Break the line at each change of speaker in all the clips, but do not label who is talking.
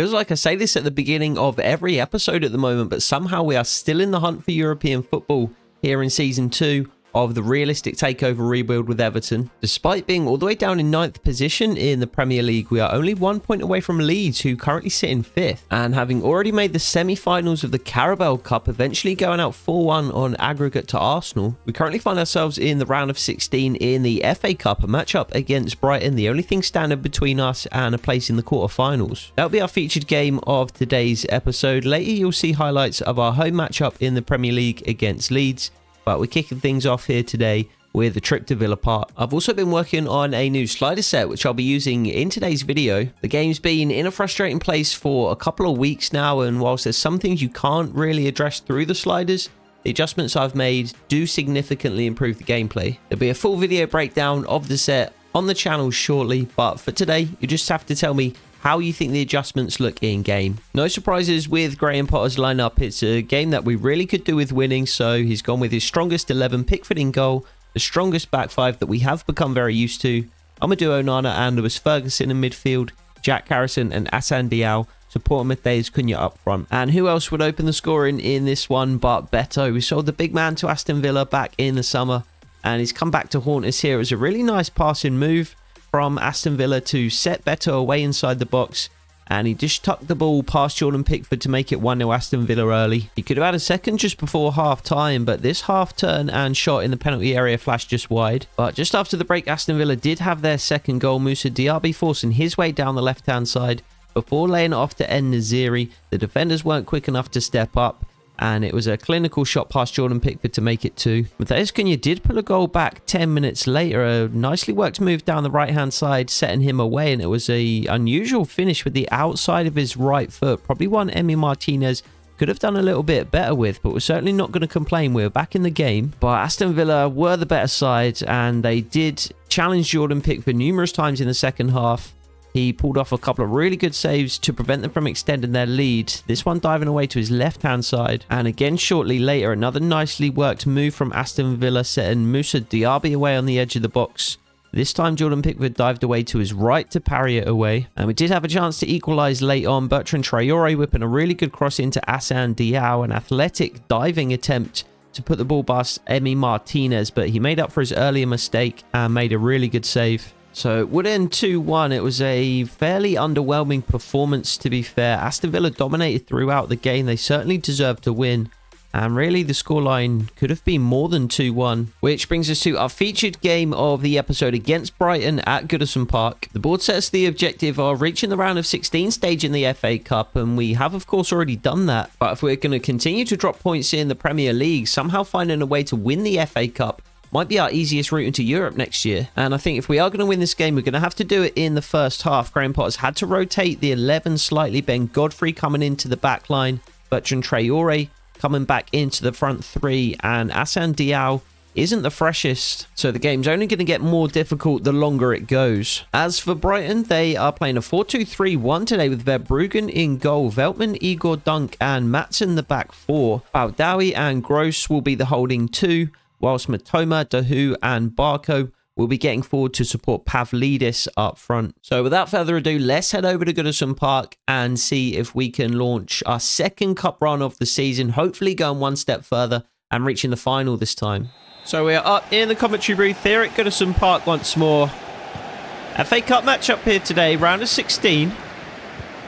Feels like I say this at the beginning of every episode at the moment, but somehow we are still in the hunt for European football here in Season 2 of the realistic takeover rebuild with Everton. Despite being all the way down in 9th position in the Premier League, we are only 1 point away from Leeds, who currently sit in 5th. And having already made the semi-finals of the Carabao Cup, eventually going out 4-1 on aggregate to Arsenal, we currently find ourselves in the round of 16 in the FA Cup, a matchup against Brighton, the only thing standing between us and a place in the quarterfinals. That'll be our featured game of today's episode. Later you'll see highlights of our home matchup in the Premier League against Leeds. But we're kicking things off here today with a trip to Villa Park. I've also been working on a new slider set, which I'll be using in today's video. The game's been in a frustrating place for a couple of weeks now, and whilst there's some things you can't really address through the sliders, the adjustments I've made do significantly improve the gameplay. There'll be a full video breakdown of the set on the channel shortly, but for today, you just have to tell me how you think the adjustments look in game. No surprises with Graham Potter's lineup. It's a game that we really could do with winning, so he's gone with his strongest 11, Pickford in goal, the strongest back 5 that we have become very used to. Amadou Onana and Lewis Ferguson in midfield, Jack Harrison and Assane Diao supporting Matheus Cunha up front. And who else would open the scoring in this one but Beto? We sold the big man to Aston Villa back in the summer, and he's come back to haunt us here. It was a really nice passing move from Aston Villa to set Beto away inside the box, and he just tucked the ball past Jordan Pickford to make it 1-0 Aston Villa early. He could have had a second just before half time, but this half turn and shot in the penalty area flashed just wide. But just after the break, Aston Villa did have their second goal, Moussa Diaby forcing his way down the left hand side before laying it off to En-Nesyri. The defenders weren't quick enough to step up, and it was a clinical shot past Jordan Pickford to make it 2. Matheus Cunha did pull a goal back 10 minutes later. A nicely worked move down the right-hand side, setting him away, and it was a unusual finish with the outside of his right foot. Probably one Emi Martinez could have done a little bit better with, but we're certainly not going to complain. We're back in the game. But Aston Villa were the better side, and they did challenge Jordan Pickford numerous times in the second half. He pulled off a couple of really good saves to prevent them from extending their lead. This one diving away to his left-hand side. And again, shortly later, another nicely worked move from Aston Villa, setting Moussa Diaby away on the edge of the box. This time, Jordan Pickford dived away to his right to parry it away. And we did have a chance to equalise late on. Bertrand Traore whipping a really good cross into Assane Diao. An athletic diving attempt to put the ball past Emi Martinez, but he made up for his earlier mistake and made a really good save. So it would end 2-1. It was a fairly underwhelming performance, to be fair. Aston Villa dominated throughout the game. They certainly deserved to win. And really, the scoreline could have been more than 2-1. Which brings us to our featured game of the episode against Brighton at Goodison Park. The board sets the objective of reaching the round of 16 stage in the FA Cup, and we have, of course, already done that. But if we're going to continue to drop points in the Premier League, somehow finding a way to win the FA Cup might be our easiest route into Europe next year. And I think if we are going to win this game, we're going to have to do it in the first half. Graham Potter's had to rotate the 11 slightly. Ben Godfrey coming into the back line. Bertrand Traore coming back into the front 3. And Assane Diao isn't the freshest, so the game's only going to get more difficult the longer it goes. As for Brighton, they are playing a 4-2-3-1 today with Verbruggen in goal, Veltman, Igor Dunk and Maatsen the back 4. Boudaoui and Gross will be the holding 2, whilst Matoma, Dahu and Barco will be getting forward to support Pavlidis up front. So without further ado, let's head over to Goodison Park and see if we can launch our second cup run of the season, hopefully going one step further and reaching the final this time. So we are up in the commentary booth here at Goodison Park once more. FA Cup matchup here today, round of 16,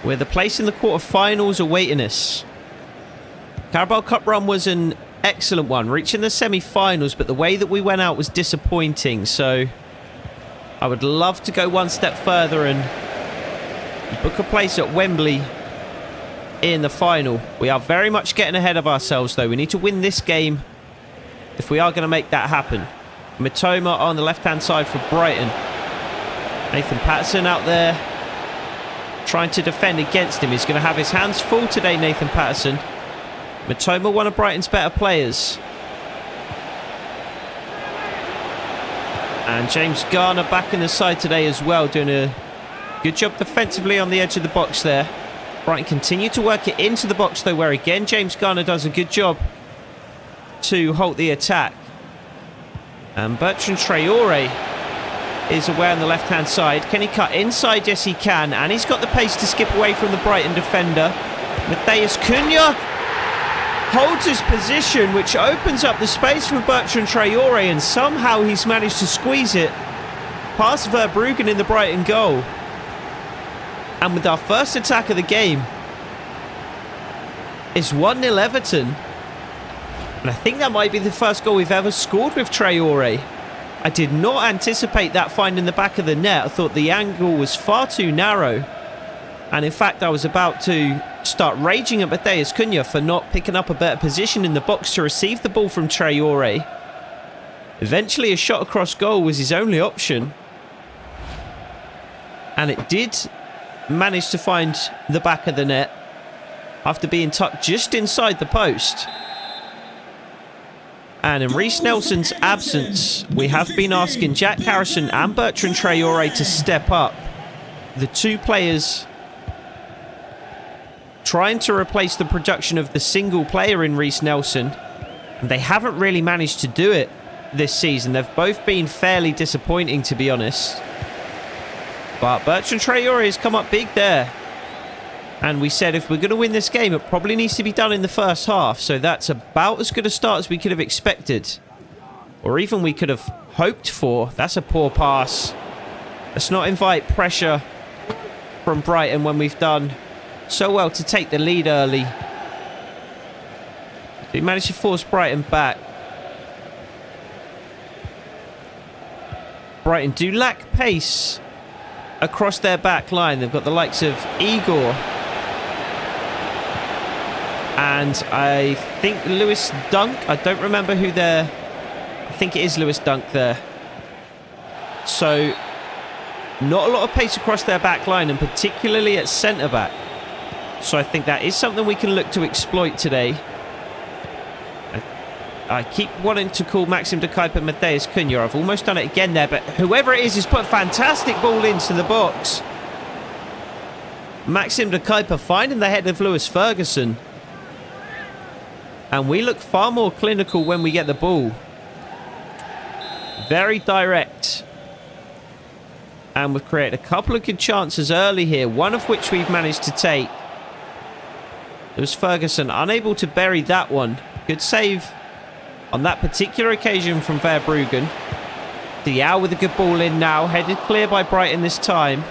with a place in the quarterfinals awaiting us. Carabao Cup run was an excellent one, reaching the semi-finals, but the way that we went out was disappointing. So I would love to go one step further and book a place at Wembley in the final. We are very much getting ahead of ourselves, though. We need to win this game if we are going to make that happen. Matoma on the left-hand side for Brighton. Nathan Patterson out there trying to defend against him. He's going to have his hands full today, Nathan Patterson. Matoma, one of Brighton's better players. And James Garner back in the side today as well, doing a good job defensively on the edge of the box there. Brighton continue to work it into the box, though, where again James Garner does a good job to halt the attack. And Bertrand Traore is away on the left-hand side. Can he cut inside? Yes, he can. And he's got the pace to skip away from the Brighton defender. Matheus Cunha holds his position, which opens up the space for Bertrand Traore, and somehow he's managed to squeeze it past Verbruggen in the Brighton goal. And with our first attack of the game, it's 1-0 Everton. And I think that might be the first goal we've ever scored with Traore. I did not anticipate that finding the back of the net. I thought the angle was far too narrow. And in fact, I was about to start raging at Matheus Cunha for not picking up a better position in the box to receive the ball from Traore. Eventually, a shot across goal was his only option. And it did manage to find the back of the net after being tucked just inside the post. And in Reiss Nelson's absence, we have been asking Jack Harrison and Bertrand Traore to step up. The two players trying to replace the production of the single player in Reiss Nelson. And they haven't really managed to do it this season. They've both been fairly disappointing, to be honest. But Bertrand Traore has come up big there. And we said if we're going to win this game, it probably needs to be done in the first half. So that's about as good a start as we could have expected. Or even we could have hoped for. That's a poor pass. Let's not invite pressure from Brighton when we've done so well to take the lead early. We managed to force Brighton back. Brighton do lack pace across their back line. They've got the likes of Igor. And I think Lewis Dunk. I don't remember who they're... I think it is Lewis Dunk there. So, not a lot of pace across their back line, and particularly at centre-back. So I think that is something we can look to exploit today. I keep wanting to call Maxim de Kuyper Matheus Cunha. I've almost done it again there, but whoever it is has put a fantastic ball into the box. Maxim de Kuyper finding the head of Lewis Ferguson. And we look far more clinical when we get the ball. Very direct. And we've created a couple of good chances early here, one of which we've managed to take. Lewis Ferguson unable to bury that one. Good save on that particular occasion from Verbruggen. Diao with a good ball in now. Headed clear by Brighton this time.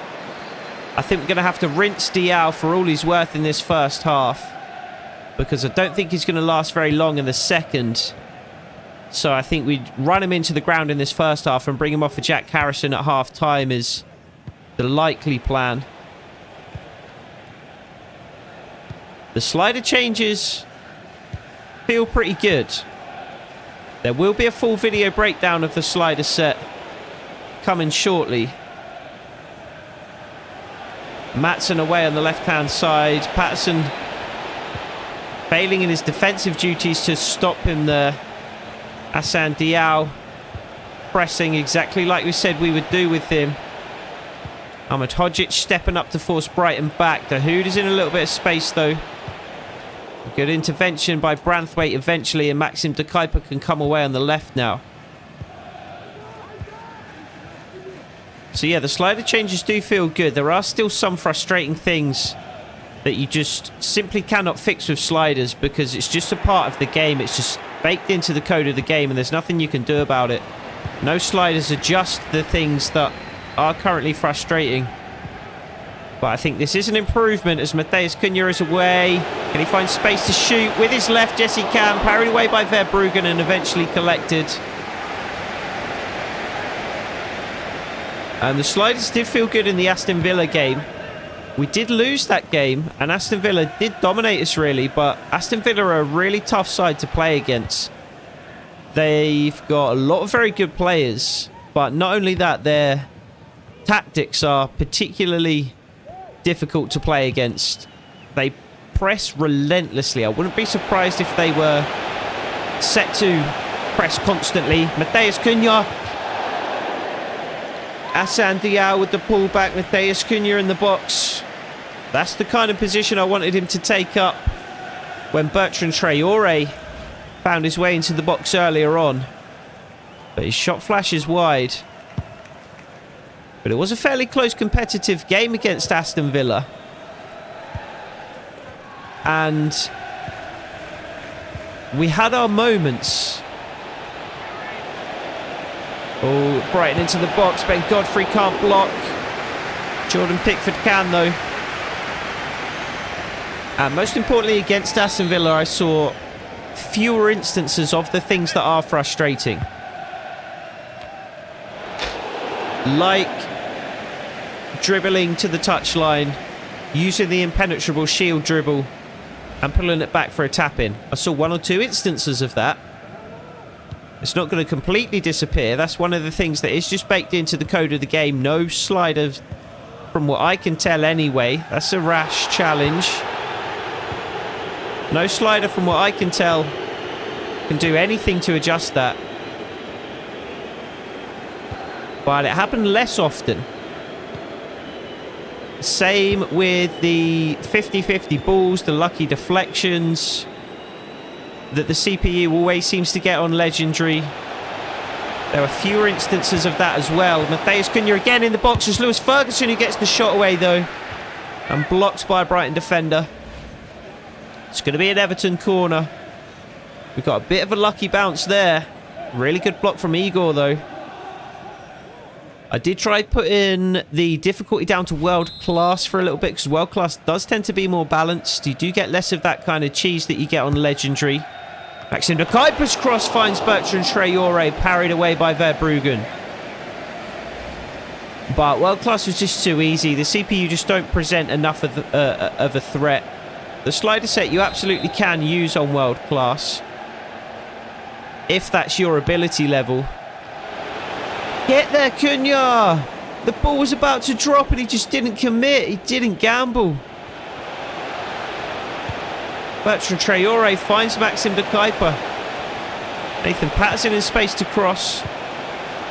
I think we're going to have to rinse Diao for all he's worth in this first half, because I don't think he's going to last very long in the second. So I think we'd run him into the ground in this first half and bring him off for Jack Harrison at half-time is the likely plan. The slider changes feel pretty good. There will be a full video breakdown of the slider set coming shortly. Maatsen away on the left-hand side. Patterson failing in his defensive duties to stop him there. Hassan Diao pressing exactly like we said we would do with him. Ahmed Hodzic stepping up to force Brighton back. Dahoud is in a little bit of space though. Good intervention by Branthwaite eventually, and Maxim de Kuyper can come away on the left now. So yeah, the slider changes do feel good. There are still some frustrating things that you just simply cannot fix with sliders, because it's just a part of the game. It's just baked into the code of the game, and there's nothing you can do about it. No sliders are just the things that are currently frustrating. But I think this is an improvement as Matheus Cunha is away. Can he find space to shoot? With his left, yes he can. Parried away by Verbruggen and eventually collected. And the sliders did feel good in the Aston Villa game. We did lose that game, and Aston Villa did dominate us really, but Aston Villa are a really tough side to play against. They've got a lot of very good players, but not only that, their tactics are particularly difficult to play against. They press relentlessly. I wouldn't be surprised if they were set to press constantly. Matheus Cunha. Hassan Diao with the pullback. Matheus Cunha in the box. That's the kind of position I wanted him to take up when Bertrand Traore found his way into the box earlier on. But his shot flashes wide. But it was a fairly close competitive game against Aston Villa. And we had our moments. Oh, Brighton into the box. Ben Godfrey can't block. Jordan Pickford can, though. And most importantly, against Aston Villa, I saw fewer instances of the things that are frustrating. Like dribbling to the touchline, using the impenetrable shield dribble, and pulling it back for a tap-in. I saw 1 or 2 instances of that. It's not going to completely disappear. That's one of the things that is just baked into the code of the game. No sliders, from what I can tell anyway. That's a rash challenge. No slider, from what I can tell, can do anything to adjust that. But it happened less often. Same with the 50-50 balls, the lucky deflections that the CPU always seems to get on Legendary. There were fewer instances of that as well. Matheus Cunha again in the box. It's Lewis Ferguson who gets the shot away, though, and blocked by a Brighton defender. It's going to be an Everton corner. We've got a bit of a lucky bounce there. Really good block from Igor, though. I did try putting the difficulty down to world class for a little bit, because world class does tend to be more balanced. You do get less of that kind of cheese that you get on Legendary. Maxim de Kuiper's cross finds Bertrand Traore, parried away by Verbruggen. But world class was just too easy. The CPU just don't present enough of a threat. The slider set you absolutely can use on world class, if that's your ability level. Get there, Cunha! The ball was about to drop and he just didn't commit. He didn't gamble. Bertrand Traore finds Maxim de Kuiper. Nathan Patterson in space to cross.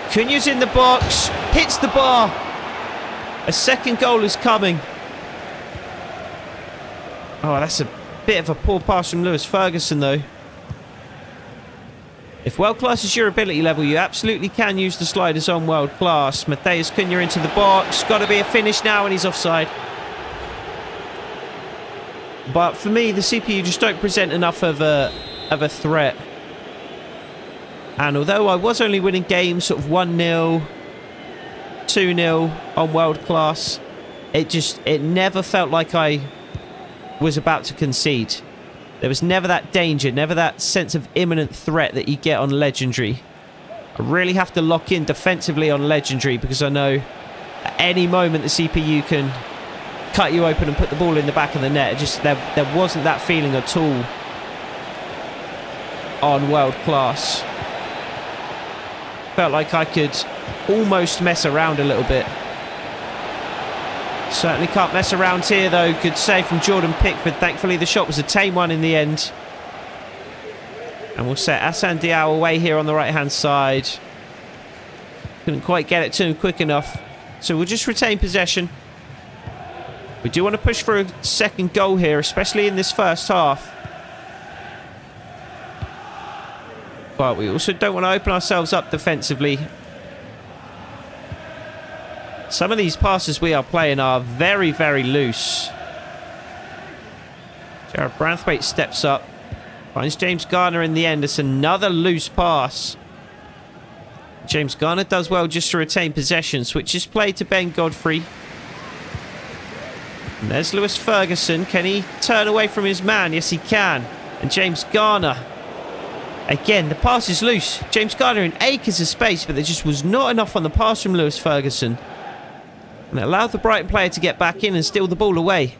Cunha's in the box. Hits the bar. A second goal is coming. Oh, that's a bit of a poor pass from Lewis Ferguson, though. If world class is your ability level, you absolutely can use the sliders on world class. Matheus Cunha into the box. Got to be a finish now, and he's offside. But for me, the CPU just don't present enough of a threat. And although I was only winning games sort of 1-0, 2-0 on world class, it never felt like I was about to concede. There was never that danger, never that sense of imminent threat that you get on Legendary. I really have to lock in defensively on Legendary, because I know at any moment the CPU can cut you open and put the ball in the back of the net. There wasn't that feeling at all on world class. Felt like I could almost mess around a little bit. Certainly can't mess around here, though. Good save from Jordan Pickford. Thankfully, the shot was a tame one in the end. And we'll set Assane Diao away here on the right-hand side. Couldn't quite get it to him quick enough. So we'll just retain possession. We do want to push for a second goal here, especially in this first half. But we also don't want to open ourselves up defensively. Some of these passes we are playing are very, very loose. Jared Branthwaite steps up. Finds James Garner in the end. It's another loose pass. James Garner does well just to retain possession. Switches play to Ben Godfrey. And there's Lewis Ferguson. Can he turn away from his man? Yes, he can. And James Garner. Again, the pass is loose. James Garner in acres of space, but there just was not enough on the pass from Lewis Ferguson. And it allowed the Brighton player to get back in and steal the ball away.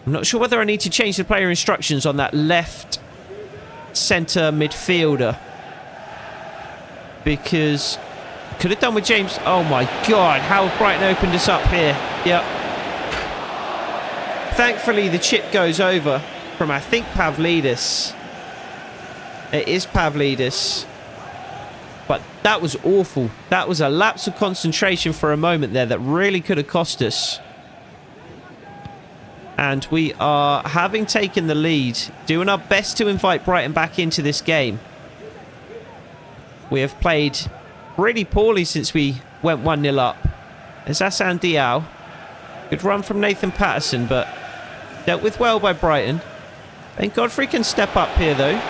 I'm not sure whether I need to change the player instructions on that left centre midfielder, because could have done with James. Oh my God, how Brighton opened us up here. Yep. Thankfully, the chip goes over from, I think, Pavlidis. It is Pavlidis. But that was awful. That was a lapse of concentration for a moment there that really could have cost us. And we are, having taken the lead, doing our best to invite Brighton back into this game. We have played really poorly since we went 1-0 up. There's Hassan Diao. Good run from Nathan Patterson, but dealt with well by Brighton. Ben Godfrey can step up here, though.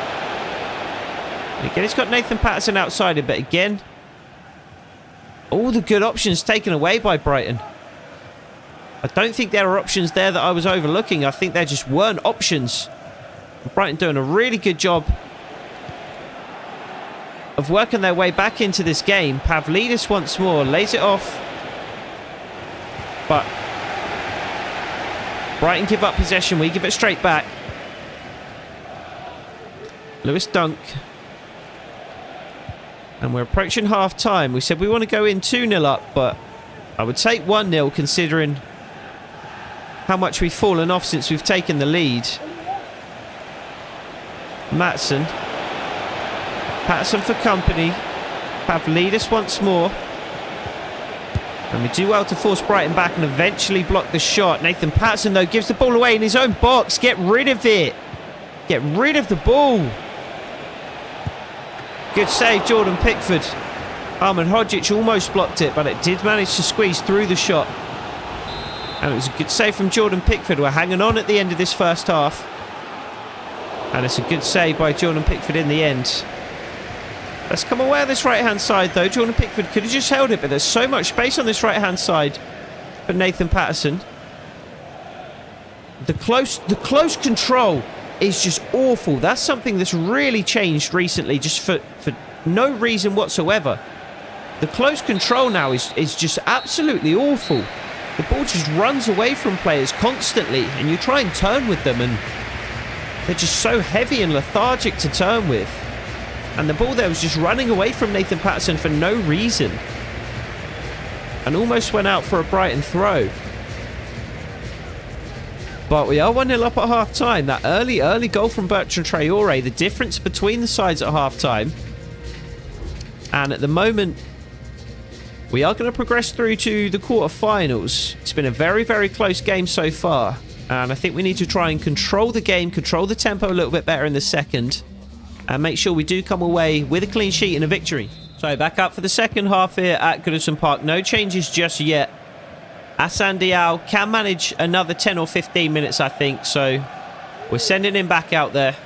Again, he's got Nathan Patterson outside him, but again, all the good options taken away by Brighton. I don't think there are options there that I was overlooking. I think there just weren't options. Brighton doing a really good job of working their way back into this game. Pavlidis once more lays it off. But Brighton give up possession. We give it straight back. Lewis Dunk. And we're approaching half-time. We said we want to go in 2-0 up, but I would take 1-0 considering how much we've fallen off since we've taken the lead. Matson. Patterson for company. Pavlidis once more. And we do well to force Brighton back and eventually block the shot. Nathan Patterson, though, gives the ball away in his own box. Get rid of it. Get rid of the ball. Good save, Jordan Pickford. Armin Hodzic almost blocked it, but it did manage to squeeze through the shot. And it was a good save from Jordan Pickford. We're hanging on at the end of this first half. And it's a good save by Jordan Pickford in the end. Let's come away on this right-hand side, though. Jordan Pickford could have just held it, but there's so much space on this right-hand side for Nathan Patterson. The close control is just awful. That's something that's really changed recently, just for no reason whatsoever. The close control now is just absolutely awful. The ball just runs away from players constantly, and you try and turn with them, and they're just so heavy and lethargic to turn with. And the ball there was just running away from Nathan Patterson for no reason. And almost went out for a Brighton throw. But we are 1-0 up at half-time. That early goal from Bertrand Traore, the difference between the sides at half-time. And at the moment, we are going to progress through to the quarter-finals. It's been a very, very close game so far. And I think we need to try and control the game, control the tempo a little bit better in the second. And make sure we do come away with a clean sheet and a victory. So back up for the second half here at Goodison Park. No changes just yet. Hassan Diao can manage another 10 or 15 minutes, I think. So we're sending him back out there.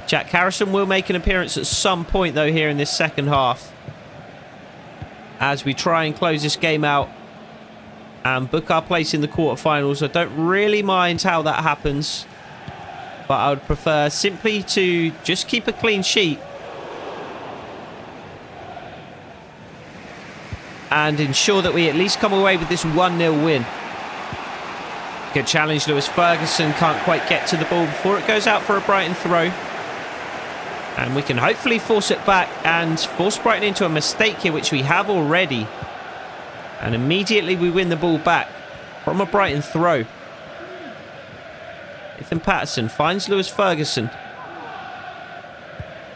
Jack Harrison will make an appearance at some point, though, here in this second half. As we try and close this game out and book our place in the quarterfinals. I don't really mind how that happens, but I would prefer simply to just keep a clean sheet and ensure that we at least come away with this 1-0 win. Good challenge, Lewis Ferguson can't quite get to the ball before it goes out for a Brighton throw. And we can hopefully force it back and force Brighton into a mistake here, which we have already. And immediately we win the ball back from a Brighton throw. Nathan Patterson finds Lewis Ferguson.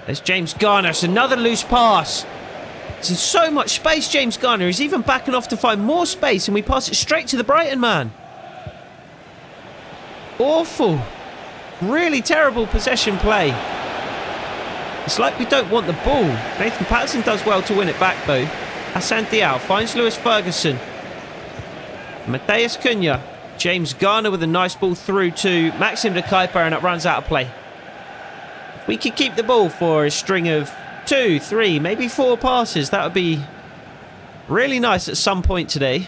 There's James Garner. It's another loose pass. There's so much space, James Garner. He's even backing off to find more space, and we pass it straight to the Brighton man. Awful. Really terrible possession play. It's like we don't want the ball. Nathan Patterson does well to win it back, though. Hassan Diao finds Lewis Ferguson. Mateus Cunha. James Garner with a nice ball through to Maxim de Kuyper, and it runs out of play. If we could keep the ball for a string of 2, 3, maybe 4 passes, that would be really nice at some point today.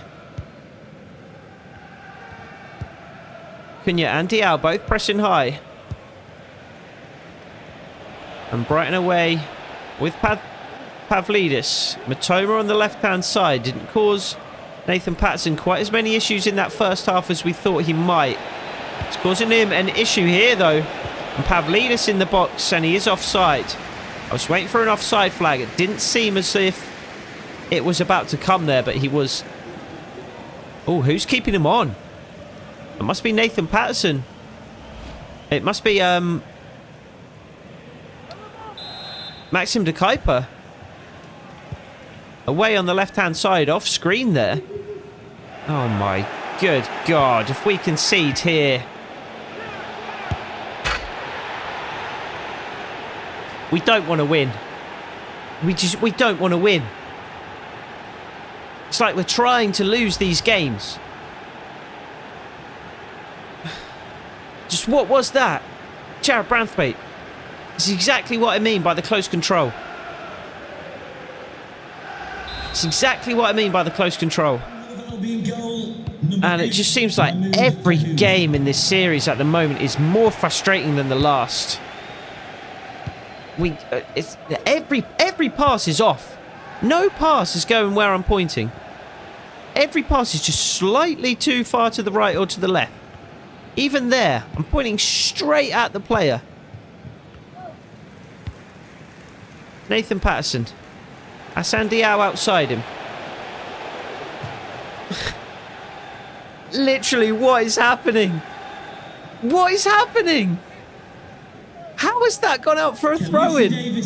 Cunha and Diao both pressing high. And Brighton away with Pavlidis. Matoma on the left-hand side didn't cause Nathan Patterson quite as many issues in that first half as we thought he might. It's causing him an issue here, though. And Pavlidis in the box, and he is offside. I was waiting for an offside flag. It didn't seem as if it was about to come there, but he was... Oh, who's keeping him on? It must be Nathan Patterson. It must be Maxim de Kuyper. Away on the left-hand side, off screen there. Oh my good God, if we concede here. We don't want to win. We don't want to win. It's like we're trying to lose these games. Just what was that? Jared Branthwaite. This is exactly what I mean by the close control. It's exactly what I mean by the close control. And it just seems like every game in this series at the moment is more frustrating than the last. Every pass is off. No pass is going where I'm pointing. Every pass is just slightly too far to the right or to the left. Even there, I'm pointing straight at the player. Nathan Patterson. Hassan Diao outside him. Literally, what is happening? What is happening? How has that gone out for a throw-in?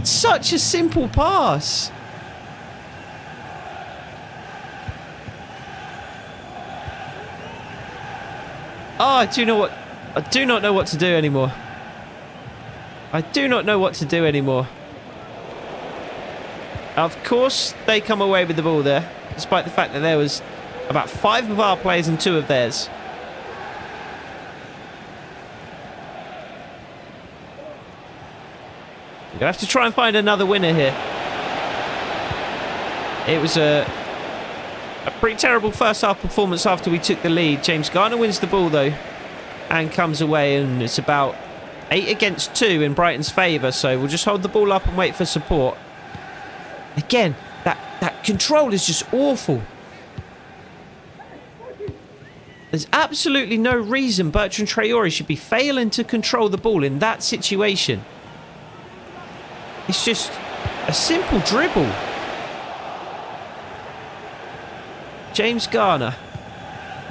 Such a simple pass. Oh, I do not know what to do anymore. I do not know what to do anymore. Of course, they come away with the ball there, despite the fact that there was about 5 of our players and 2 of theirs. We're going to have to try and find another winner here. It was a pretty terrible first half performance after we took the lead. James Garner wins the ball though and comes away, and it's about 8 against 2 in Brighton's favour, so we'll just hold the ball up and wait for support. Again, that control is just awful. There's absolutely no reason Bertrand Traore should be failing to control the ball in that situation. It's just a simple dribble. James Garner,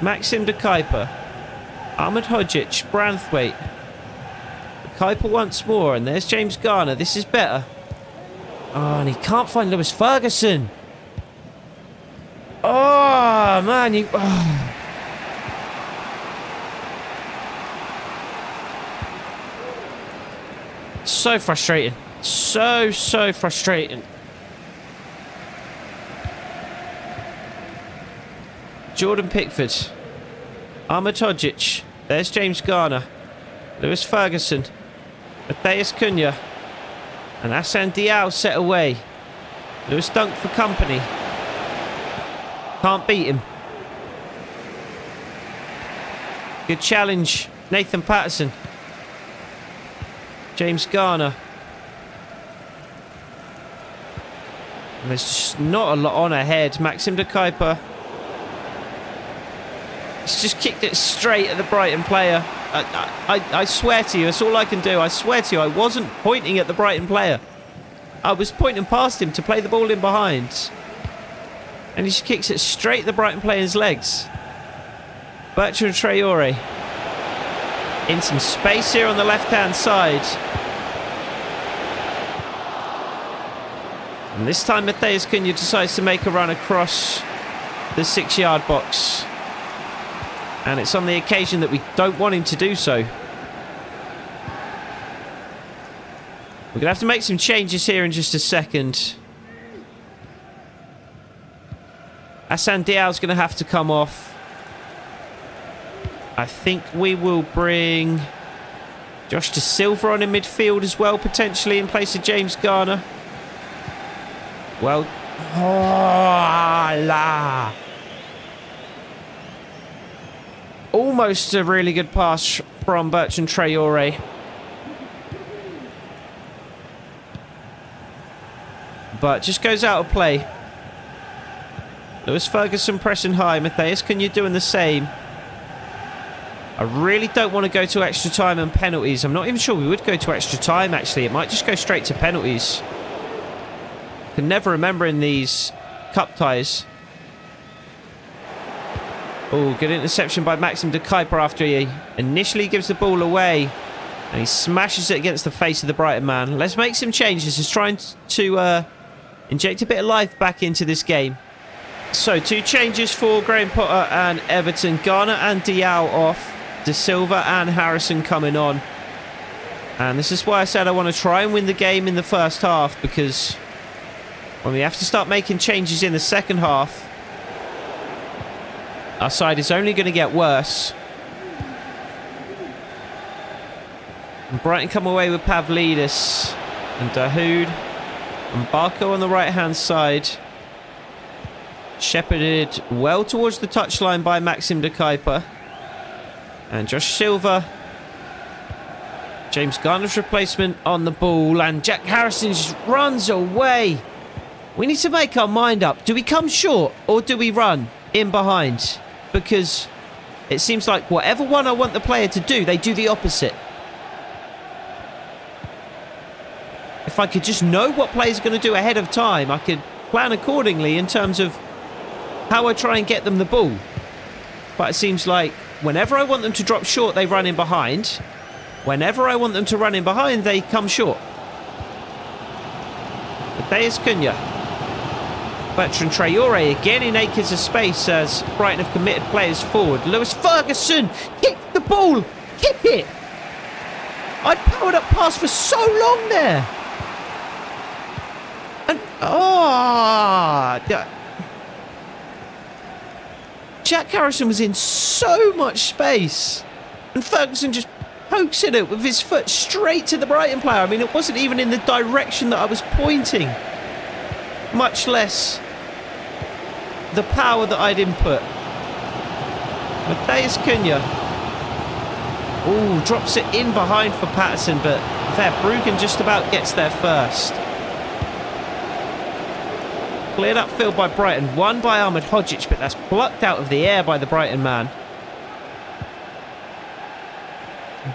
Maxim de Kuyper, Ahmed Hodzic, Branthwaite. Kuyper once more, and there's James Garner. This is better. Oh, and he can't find Lewis Ferguson. Oh, man. So frustrating. So frustrating. Jordan Pickford. Ahmed Hodzic. There's James Garner. Lewis Ferguson. Matheus Cunha. And Hassan Diao set away. Lewis Dunk for company. Can't beat him. Good challenge. Nathan Patterson. James Garner. And there's just not a lot on ahead. Maxim de Kuyper. He's just kicked it straight at the Brighton player. I swear to you, that's all I can do. I swear to you, I wasn't pointing at the Brighton player. I was pointing past him to play the ball in behind. And he just kicks it straight at the Brighton player's legs. Bertrand Traore. In some space here on the left-hand side. And this time Matheus Cunha decides to make a run across the 6-yard box. And it's on the occasion that we don't want him to do so. We're going to have to make some changes here in just a second. Hassan Diao's going to have to come off. I think we will bring Josh De Silva on in midfield as well, potentially in place of James Garner. Well, almost a really good pass from Bertrand Traore. But just goes out of play. Lewis Ferguson pressing high. Matheus Cunha doing the same. I really don't want to go to extra time and penalties. I'm not even sure we would go to extra time, actually. It might just go straight to penalties. I can never remember in these cup ties. Oh, good interception by Maxim de Kuyper after he initially gives the ball away. And he smashes it against the face of the Brighton man. Let's make some changes. He's trying to inject a bit of life back into this game. So, 2 changes for Graham Potter and Everton. Garner and Diao off. De Silva and Harrison coming on. And this is why I said I want to try and win the game in the first half, because when we have to start making changes in the second half, our side is only going to get worse. And Brighton come away with Pavlidis and Dahoud and Buzzko on the right-hand side. Shepherded well towards the touchline by Maxim de Kuyper. And Josh Silva, James Garner's replacement, on the ball. And Jack Harrison just runs away. We need to make our mind up. Do we come short or do we run in behind? Because it seems like whatever one I want the player to do, they do the opposite. If I could just know what players are going to do ahead of time, I could plan accordingly in terms of how I try and get them the ball. But it seems like whenever I want them to drop short, they run in behind. Whenever I want them to run in behind, they come short. Matheus Cunha. Bertrand Traore again in acres of space as Brighton have committed players forward. Lewis Ferguson, kick the ball, kick it. I'd powered up pass for so long there. And Jack Harrison was in so much space, and Ferguson just pokes at it with his foot straight to the Brighton player. I mean, it wasn't even in the direction that I was pointing, much less the power that I'd input. Matheus Cunha. Oh, drops it in behind for Patterson, but Verbruggen just about gets there first. Cleared upfield by Brighton. Won by Ahmed Hodzic, but that's plucked out of the air by the Brighton man.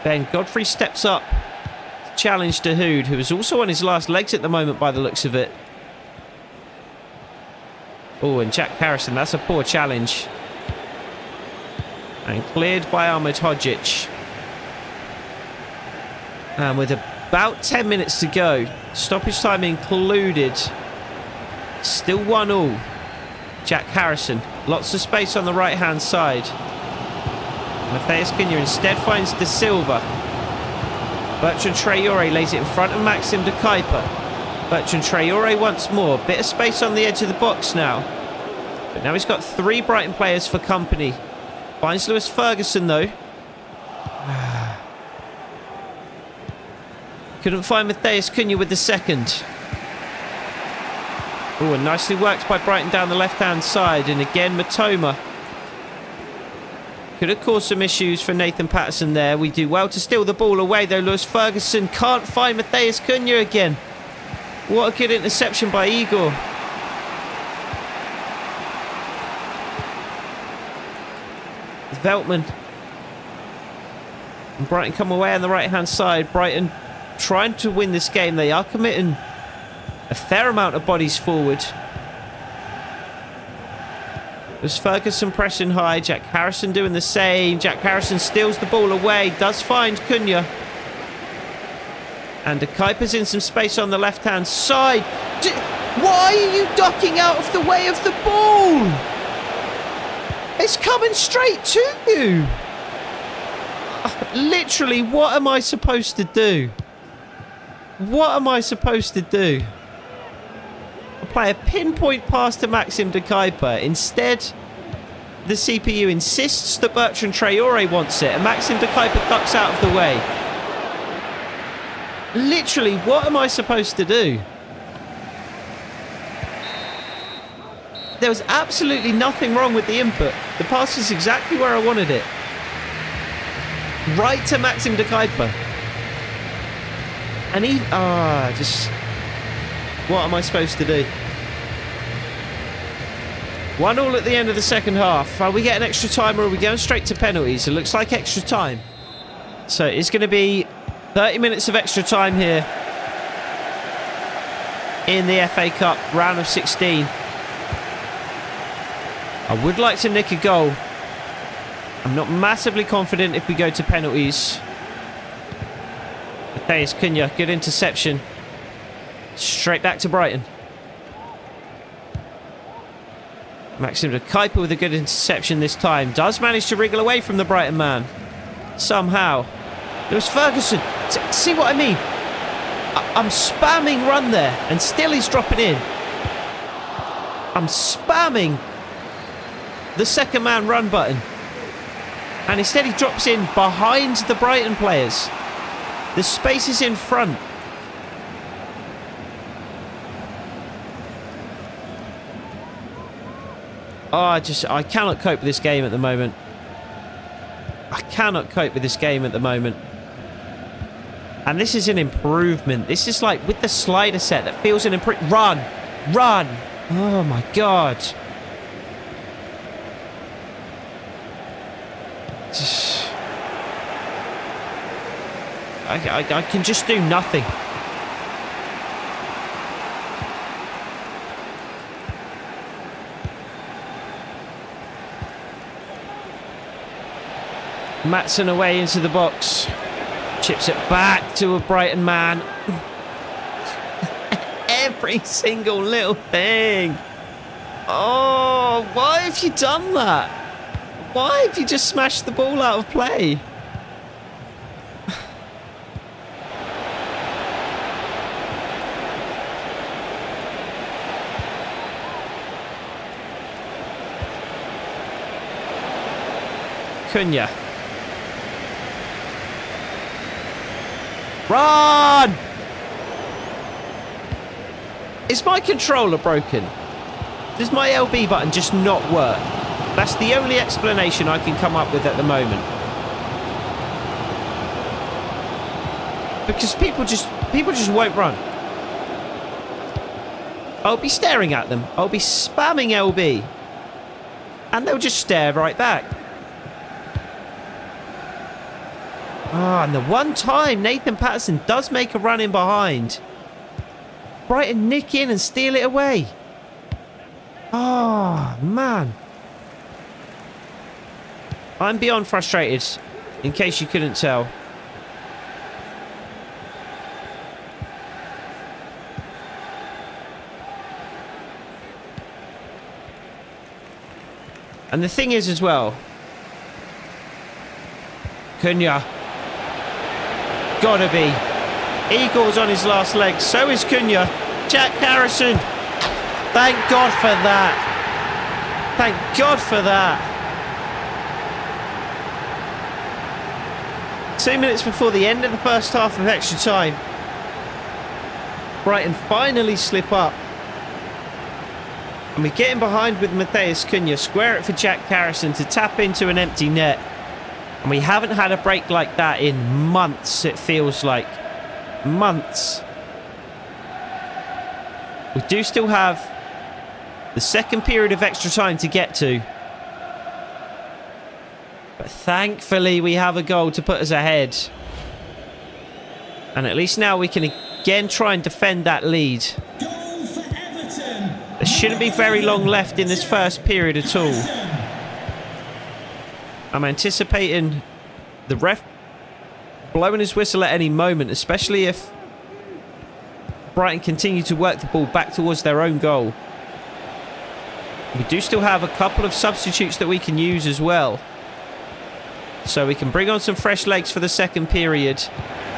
Ben Godfrey steps up to challenge Dahoud, who is also on his last legs at the moment by the looks of it. Oh, and Jack Harrison, that's a poor challenge. And cleared by Ahmed Hodzic. And with about 10 minutes to go, stoppage time included, still 1-1. Jack Harrison, lots of space on the right-hand side. Matheus Cunha instead finds De Silva. Bertrand Traore lays it in front of Maxim de Kuyper. Bertrand Traore once more. Bit of space on the edge of the box now. But now he's got 3 Brighton players for company. Finds Lewis Ferguson though. Couldn't find Matheus Cunha with the second. Oh, and nicely worked by Brighton down the left-hand side. And again, Matoma. Could have caused some issues for Nathan Patterson there. We do well to steal the ball away, though. Lewis Ferguson can't find Matheus Cunha again. What a good interception by Igor. Veltman. And Brighton come away on the right-hand side. Brighton trying to win this game. They are committing a fair amount of bodies forward. There's Ferguson pressing high. Jack Harrison doing the same. Jack Harrison steals the ball away. Does find Cunha. And de Kuyper's in some space on the left-hand side. Why are you ducking out of the way of the ball? It's coming straight to you. Literally, what am I supposed to do? What am I supposed to do? Play a pinpoint pass to Maxim de Kuyper. Instead, the CPU insists that Bertrand Traore wants it, and Maxim de Kuyper ducks out of the way. Literally, what am I supposed to do? There was absolutely nothing wrong with the input. The pass is exactly where I wanted it. Right to Maxim de Kuyper. And he... just... What am I supposed to do? 1-1 at the end of the second half. Are we getting extra time or are we going straight to penalties? It looks like extra time. So it's going to be 30 minutes of extra time here in the FA Cup round of 16. I would like to nick a goal. I'm not massively confident if we go to penalties. Matheus Cunha, good interception. Straight back to Brighton. Maxim de Kuyper with a good interception this time. Does manage to wriggle away from the Brighton man. Somehow. Lewis Ferguson. See what I mean? I'm spamming run there. And still he's dropping in. I'm spamming the second man run button. And instead he drops in behind the Brighton players. The space is in front. Oh, I cannot cope with this game at the moment. I cannot cope with this game at the moment. And this is an improvement. This is like with the slider set that feels an improvement. Run! Run! Oh my God. I can just do nothing. Maatsen away into the box. Chips it back to a Brighton man. Every single little thing. Oh, why have you done that? Why have you just smashed the ball out of play? Cunha. Run! Is my controller broken? Does my LB button just not work? That's the only explanation I can come up with at the moment. Because people just won't run. I'll be staring at them. I'll be spamming LB. And they'll just stare right back. Ah, and the one time Nathan Patterson does make a run in behind. Brighton nick in and steal it away. Ah, man. I'm beyond frustrated, in case you couldn't tell. And the thing is as well, Cunha. Gotta be. Eagles on his last leg. So is Cunha. Jack Harrison. Thank God for that. Thank God for that. 2 minutes before the end of the first half of extra time. Brighton finally slip up. And we get in behind with Matheus Cunha. Square it for Jack Harrison to tap into an empty net. And we haven't had a break like that in months, it feels like. Months. We do still have the second period of extra time to get to. But thankfully we have a goal to put us ahead. And at least now we can again try and defend that lead.
Goal for Everton.
There shouldn't be very long left in this first period at all. I'm anticipating the ref blowing his whistle at any moment, especially if Brighton continue to work the ball back towards their own goal. We do still have a couple of substitutes that we can use as well. So we can bring on some fresh legs for the second period.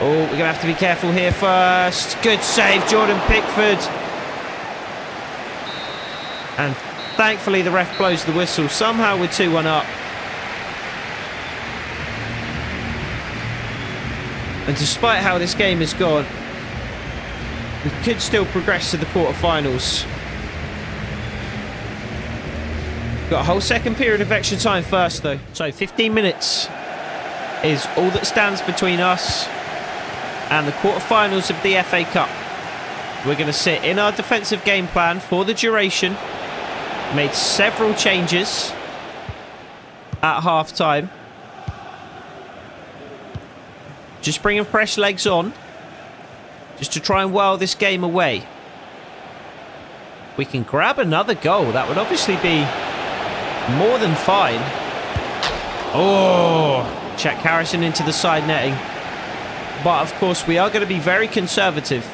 Oh, we're going to have to be careful here first. Good save, Jordan Pickford. And thankfully the ref blows the whistle. Somehow we're 2-1 up. And despite how this game has gone, we could still progress to the quarterfinals. Got a whole second period of extra time first, though. So 15 minutes is all that stands between us and the quarterfinals of the FA Cup. We're going to sit in our defensive game plan for the duration. Made several changes at half-time. Just bringing fresh legs on. Just to try and while this game away. We can grab another goal. That would obviously be more than fine. Oh, Jack Harrison into the side netting. But of course we are going to be very conservative.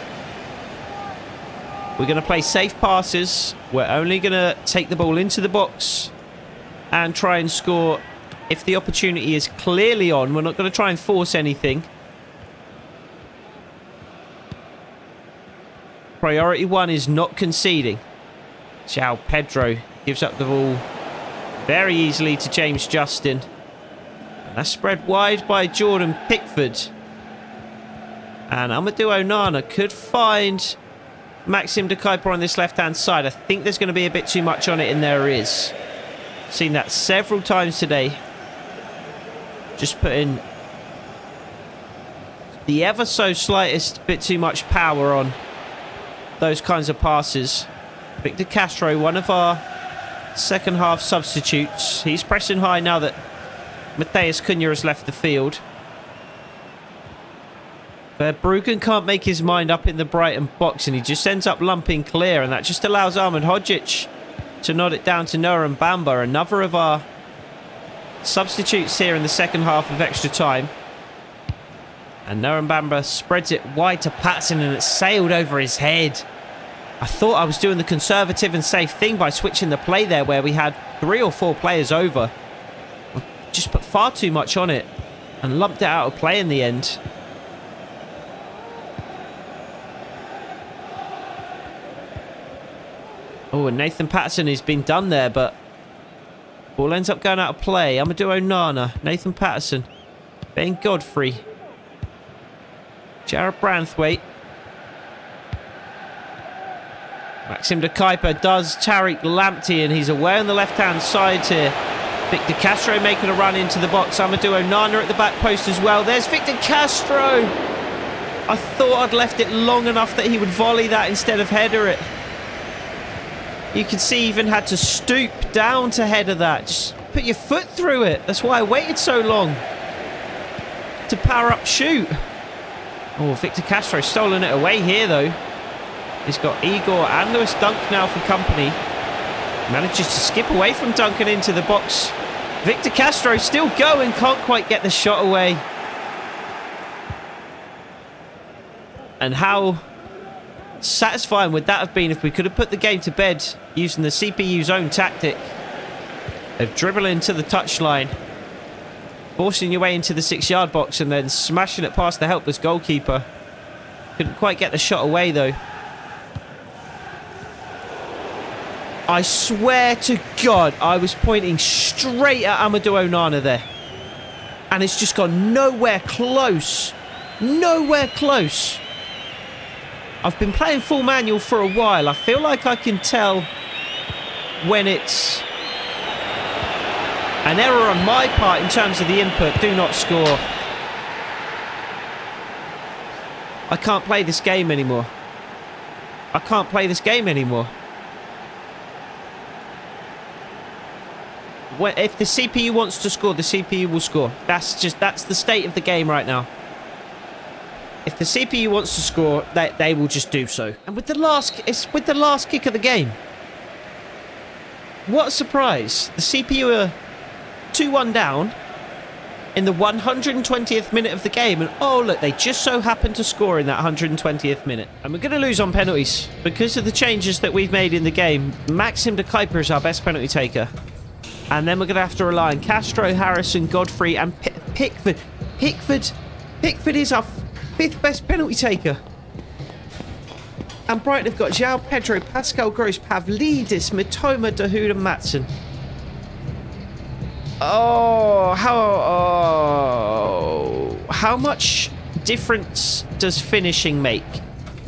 We're going to play safe passes. We're only going to take the ball into the box and try and score if the opportunity is clearly on. We're not going to try and force anything. Priority one is not conceding. João Pedro gives up the ball very easily to James Justin. And that's spread wide by Jordan Pickford. And Amadou Onana could find Maxim de Kuyper on this left-hand side. I think there's going to be a bit too much on it, and there is. Seen that several times today. Just putting the ever so slightest bit too much power on those kinds of passes. Victor Castro, one of our second half substitutes. He's pressing high now that Matheus Cunha has left the field. Verbruggen can't make his mind up in the Brighton box, and he just ends up lumping clear, and that just allows Ahmed Hodzic to nod it down to Noah Mbamba, another of our substitutes here in the second half of extra time. And Noah Mbamba spreads it wide to Patson, and it sailed over his head. I thought I was doing the conservative and safe thing by switching the play there, where we had 3 or 4 players over. I just put far too much on it and lumped it out of play in the end. Oh, and Nathan Patterson has been done there, but ball ends up going out of play. Amadou Onana, Nathan Patterson, Ben Godfrey, Jared Branthwaite. Maxim de Kuyper does Tariq Lamptey, and he's away on the left-hand side here. Victor Castro making a run into the box. Amadou Onana at the back post as well. There's Victor Castro. I thought I'd left it long enough that he would volley that instead of header it. You can see he even had to stoop down to header that. Just put your foot through it. That's why I waited so long to power up shoot. Oh, Victor Castro stolen it away here though. He's got Igor and Lewis Dunk now for company. Manages to skip away from Duncan into the box. Victor Castro still going, can't quite get the shot away. And how satisfying would that have been if we could have put the game to bed using the CPU's own tactic of dribbling to the touchline, forcing your way into the 6-yard box and then smashing it past the helpless goalkeeper. Couldn't quite get the shot away though. I swear to God, I was pointing straight at Amadou Onana there. And it's just gone nowhere close. Nowhere close. I've been playing full manual for a while. I feel like I can tell when it's an error on my part in terms of the input. Do not score. I can't play this game anymore. I can't play this game anymore. If the CPU wants to score, the CPU will score. That's the state of the game right now. If the CPU wants to score, they will just do so. And with the last kick of the game. What a surprise. The CPU are 2-1 down in the 120th minute of the game. And oh, look, they just so happened to score in that 120th minute. And we're going to lose on penalties because of the changes that we've made in the game. Maxim de Kuyper is our best penalty taker. And then we're going to have to rely on Castro, Harrison, Godfrey, and Pickford. Pickford is our 5th best penalty taker. And Brighton have got João Pedro, Pascal Gross, Pavlidis, Mitoma, Dahoud, and Matson. How much difference does finishing make?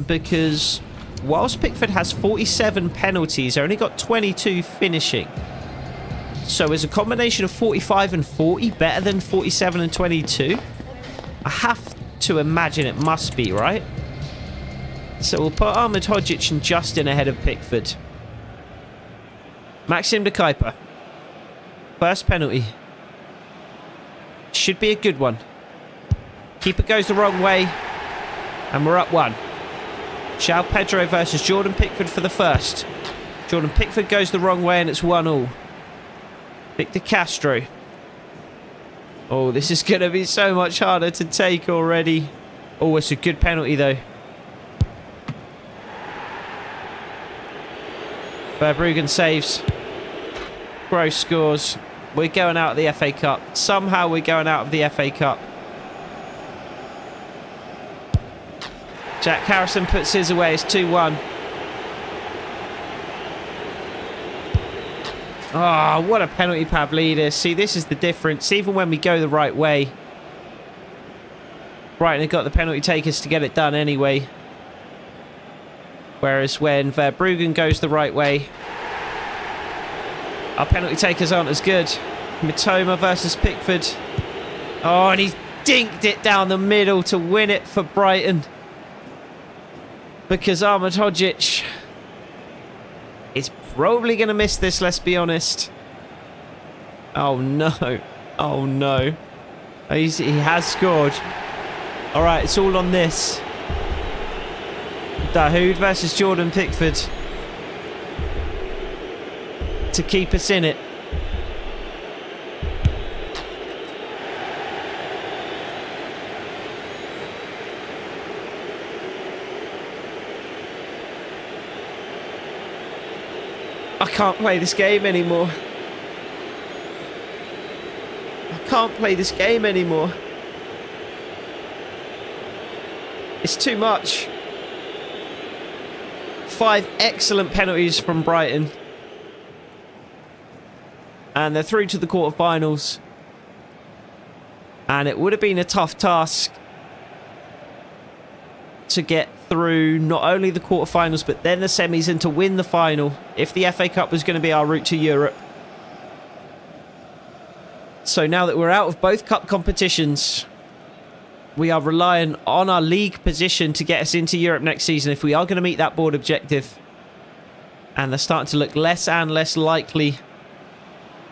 Because whilst Pickford has 47 penalties, only got 22 finishing. So is a combination of 45 and 40 better than 47 and 22? I have to imagine it must be, right? So we'll put Ahmed Hodzic and Justin ahead of Pickford. Maxim de Kuyper. First penalty. Should be a good one. Keeper goes the wrong way. And we're up 1. João Pedro versus Jordan Pickford for the first. Jordan Pickford goes the wrong way and it's 1-1. Victor Castro. Oh, this is going to be so much harder to take already. Oh, it's a good penalty, though. Verbruggen saves. Gross scores. We're going out of the FA Cup. Somehow we're going out of the FA Cup. Jack Harrison puts his away. It's 2-1. Oh, what a penalty, Pavlidis. See, this is the difference. Even when we go the right way, Brighton have got the penalty takers to get it done anyway. Whereas when Verbruggen goes the right way, our penalty takers aren't as good. Mitoma versus Pickford. Oh, and he's dinked it down the middle to win it for Brighton. Because Ahmed Hodzic is probably going to miss this, let's be honest. Oh, no. Oh, no. He has scored. All right, it's all on this. Dahoud versus Jordan Pickford to keep us in it. I can't play this game anymore. I can't play this game anymore. It's too much. 5 excellent penalties from Brighton. And they're through to the quarterfinals. And it would have been a tough task to get through not only the quarterfinals, but then the semis and to win the final if the FA Cup was going to be our route to Europe. So now that we're out of both cup competitions, we are relying on our league position to get us into Europe next season if we are going to meet that board objective. And they're starting to look less and less likely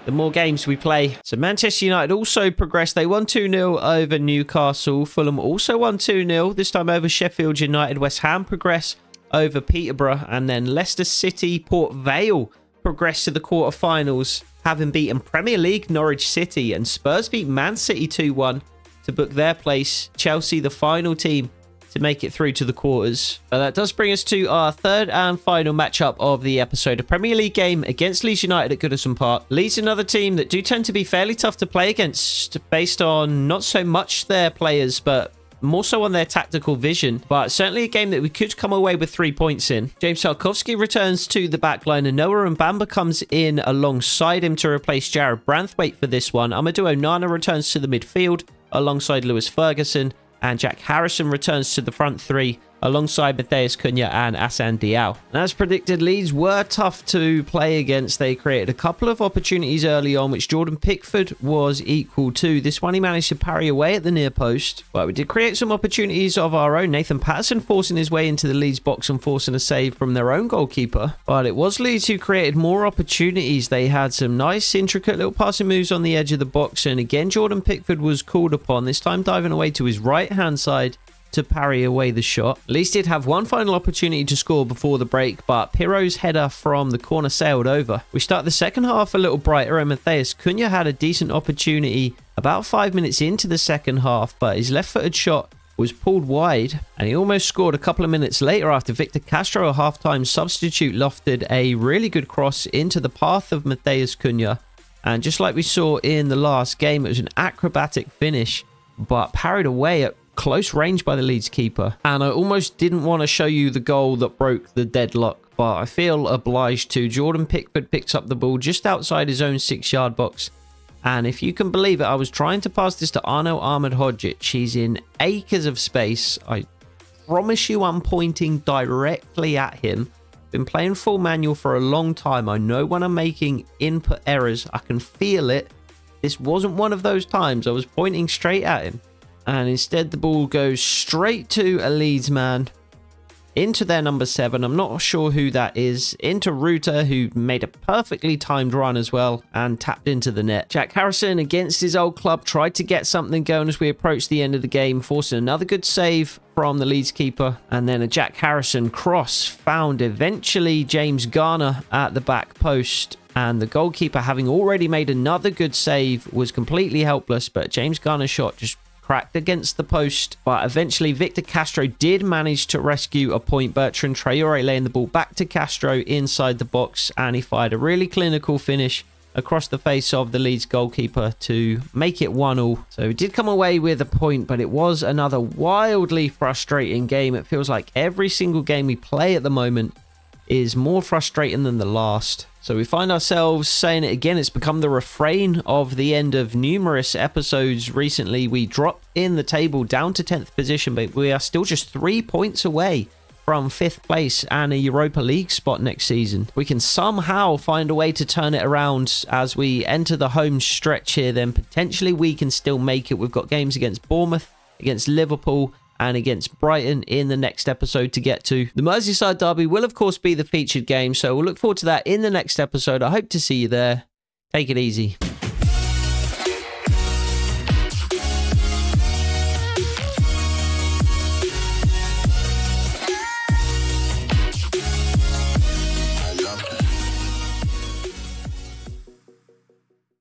the more games we play. So Manchester United also progressed. They won 2-0 over Newcastle. Fulham also won 2-0, this time over Sheffield United. West Ham progress over Peterborough. And then Leicester City, Port Vale progressed to the quarterfinals, having beaten Premier League Norwich City. And Spurs beat Man City 2-1 to book their place. Chelsea, the final team to make it through to the quarters. But that does bring us to our third and final matchup of the episode. A Premier League game against Leeds United at Goodison Park. Leeds, another team that do tend to be fairly tough to play against based on not so much their players, but more so on their tactical vision. But certainly a game that we could come away with 3 points in. James Tarkowski returns to the backline and Noah Mbamba comes in alongside him to replace Jared Branthwaite for this one. Amadou Onana returns to the midfield alongside Lewis Ferguson. And Jack Harrison returns to the front three alongside Matheus Cunha and Assane Diao. As predicted, Leeds were tough to play against. They created a couple of opportunities early on, which Jordan Pickford was equal to. This one he managed to parry away at the near post. But we did create some opportunities of our own. Nathan Patterson forcing his way into the Leeds box and forcing a save from their own goalkeeper. But it was Leeds who created more opportunities. They had some nice, intricate little passing moves on the edge of the box. And again, Jordan Pickford was called upon, this time diving away to his right-hand side to parry away the shot. Leeds did have one final opportunity to score before the break, but Pirro's header from the corner sailed over. We start the second half a little brighter, and Matheus Cunha had a decent opportunity about 5 minutes into the second half, but his left-footed shot was pulled wide, and he almost scored a couple of minutes later after Victor Castro, a half-time substitute, lofted a really good cross into the path of Matheus Cunha. And just like we saw in the last game, it was an acrobatic finish, but parried away at close range by the Leeds keeper. And I almost didn't want to show you the goal that broke the deadlock, but I feel obliged to. Jordan Pickford picks up the ball just outside his own 6-yard box. And if you can believe it, I was trying to pass this to Arno Ahmedhodzic. He's in acres of space. I promise you I'm pointing directly at him. Been playing full manual for a long time. I know when I'm making input errors. I can feel it. This wasn't one of those times. I was pointing straight at him. And instead the ball goes straight to a Leeds man. Into their number 7. I'm not sure who that is. Into Ruta, who made a perfectly timed run as well and tapped into the net. Jack Harrison, against his old club, tried to get something going as we approached the end of the game, forcing another good save from the Leeds keeper. And then a Jack Harrison cross found eventually James Garner at the back post. And the goalkeeper, having already made another good save, was completely helpless. But James Garner's shot just cracked against the post, but eventually Victor Castro did manage to rescue a point. Bertrand Traore laying the ball back to Castro inside the box, and he fired a really clinical finish across the face of the Leeds goalkeeper to make it 1-1. So we did come away with a point, but it was another wildly frustrating game. It feels like every single game we play at the moment is more frustrating than the last. So we find ourselves saying it again. It's become the refrain of the end of numerous episodes recently. We dropped in the table down to 10th position, but we are still just 3 points away from 5th place and a Europa League spot next season. We can somehow find a way to turn it around as we enter the home stretch here, then potentially we can still make it. We've got games against Bournemouth, against Liverpool, and against Brighton in the next episode to get to. The Merseyside Derby will, of course, be the featured game, so we'll look forward to that in the next episode. I hope to see you there. Take it easy.